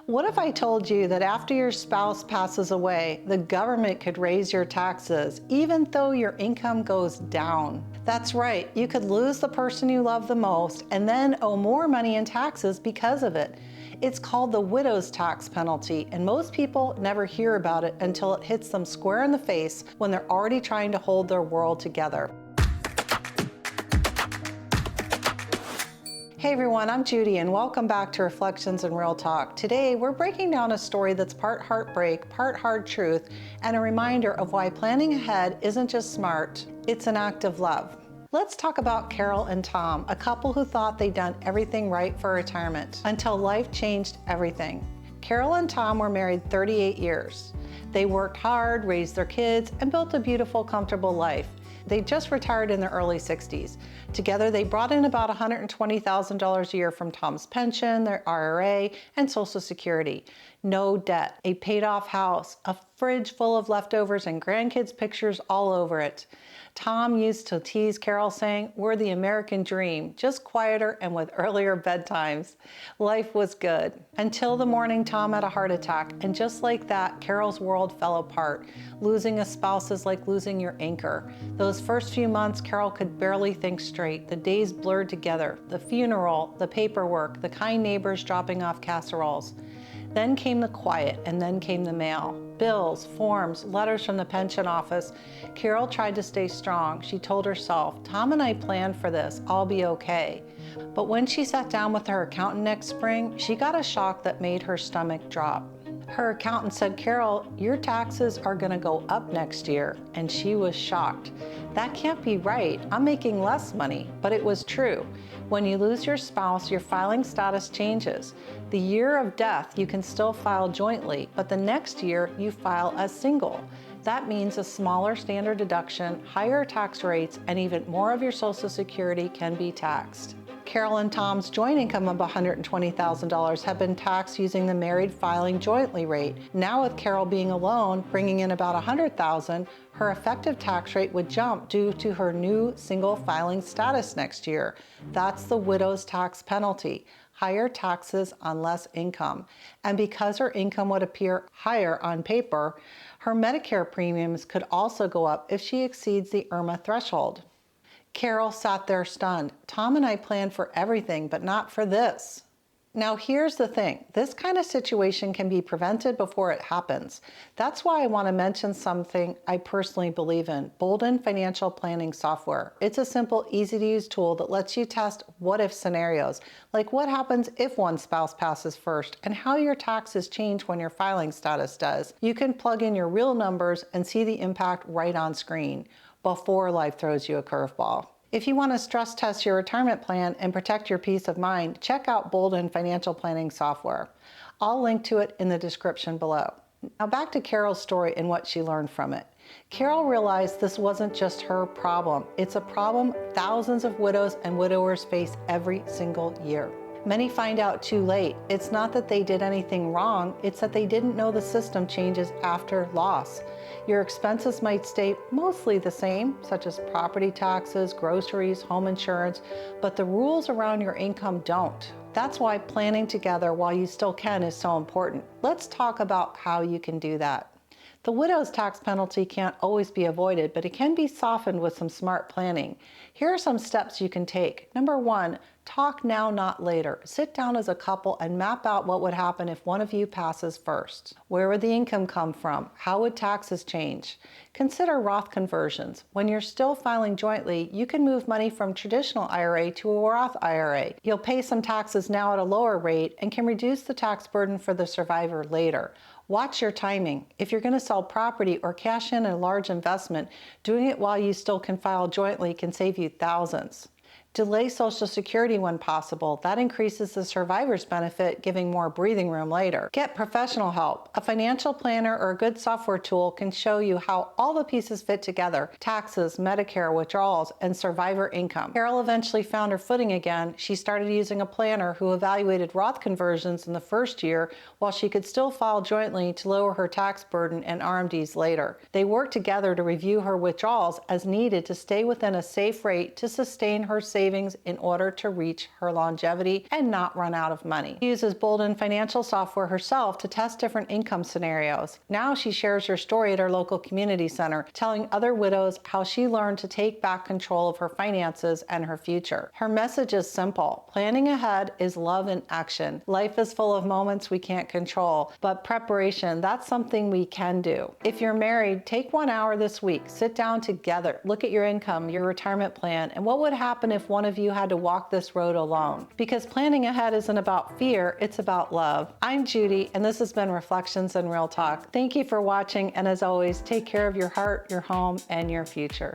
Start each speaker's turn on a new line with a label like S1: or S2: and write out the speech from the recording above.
S1: What if I told you that after your spouse passes away, the government could raise your taxes even though your income goes down? That's right, you could lose the person you love the most and then owe more money in taxes because of it. It's called the widow's tax penalty, and most people never hear about it until it hits them square in the face when they're already trying to hold their world together. Hey everyone, I'm Judy and welcome back to Reflections and Real Talk. Today we're breaking down a story that's part heartbreak, part hard truth, and a reminder of why planning ahead isn't just smart, it's an act of love. Let's talk about Carol and Tom, a couple who thought they'd done everything right for retirement until life changed everything. Carol and Tom were married 38 years. They worked hard, raised their kids, and built a beautiful, comfortable life. They just retired in their early 60s. Together, they brought in about $120,000 a year from Tom's pension, their IRA, and Social Security. No debt, a paid-off house, a fridge full of leftovers, and grandkids' pictures all over it. Tom used to tease Carol saying, "We're the American dream, just quieter and with earlier bedtimes." Life was good. Until the morning Tom had a heart attack, and just like that, Carol's world fell apart. Losing a spouse is like losing your anchor. Those first few months, Carol could barely think straight. The days blurred together. The funeral, the paperwork, the kind neighbors dropping off casseroles. Then came the quiet, and then came the mail. Bills, forms, letters from the pension office. Carol tried to stay strong. She told herself, "Tom and I planned for this, I'll be okay." But when she sat down with her accountant next spring, she got a shock that made her stomach drop. Her accountant said, "Carol, your taxes are gonna go up next year," and she was shocked. That can't be right, I'm making less money, but it was true. When you lose your spouse, your filing status changes. The year of death, you can still file jointly, but the next year you file as single. That means a smaller standard deduction, higher tax rates, and even more of your Social Security can be taxed. Carol and Tom's joint income of $120,000 have been taxed using the married filing jointly rate. Now with Carol being alone, bringing in about $100,000, her effective tax rate would jump due to her new single filing status next year. That's the widow's tax penalty, higher taxes on less income. And because her income would appear higher on paper, her Medicare premiums could also go up if she exceeds the IRMAA threshold. Carol sat there stunned. "Tom and I planned for everything, but not for this." Now here's the thing, this kind of situation can be prevented before it happens. That's why I want to mention something I personally believe in, Boldin Financial Planning Software. It's a simple, easy to use tool that lets you test what-if scenarios, like what happens if one spouse passes first and how your taxes change when your filing status does. You can plug in your real numbers and see the impact right on screen before life throws you a curveball. If you want to stress test your retirement plan and protect your peace of mind, check out Boldin Financial Planning Software. I'll link to it in the description below. Now back to Carol's story and what she learned from it. Carol realized this wasn't just her problem. It's a problem thousands of widows and widowers face every single year. Many find out too late. It's not that they did anything wrong, it's that they didn't know the system changes after loss. Your expenses might stay mostly the same, such as property taxes, groceries, home insurance, but the rules around your income don't. That's why planning together while you still can is so important. Let's talk about how you can do that. The widow's tax penalty can't always be avoided, but it can be softened with some smart planning. Here are some steps you can take. Number one, talk now, not later. Sit down as a couple and map out what would happen if one of you passes first. Where would the income come from? How would taxes change? Consider Roth conversions. When you're still filing jointly, you can move money from traditional IRA to a Roth IRA. You'll pay some taxes now at a lower rate and can reduce the tax burden for the survivor later. Watch your timing. If you're going to sell property or cash in a large investment, doing it while you still can file jointly can save you thousands. Delay Social Security when possible. That increases the survivor's benefit, giving more breathing room later. Get professional help. A financial planner or a good software tool can show you how all the pieces fit together: taxes, Medicare, withdrawals, and survivor income. Carol eventually found her footing again. She started using a planner who evaluated Roth conversions in the first year while she could still file jointly to lower her tax burden and RMDs later. They worked together to review her withdrawals as needed to stay within a safe rate to sustain her savings savings in order to reach her longevity and not run out of money. She uses Boldin Financial Software herself to test different income scenarios. Now she shares her story at her local community center, telling other widows how she learned to take back control of her finances and her future. Her message is simple. Planning ahead is love in action. Life is full of moments we can't control, but preparation, that's something we can do. If you're married, take 1 hour this week. Sit down together. Look at your income, your retirement plan, and what would happen if one of you had to walk this road alone. Because planning ahead isn't about fear, it's about love. I'm Judy, and this has been Reflections and Real Talk. Thank you for watching, and as always, take care of your heart, your home, and your future.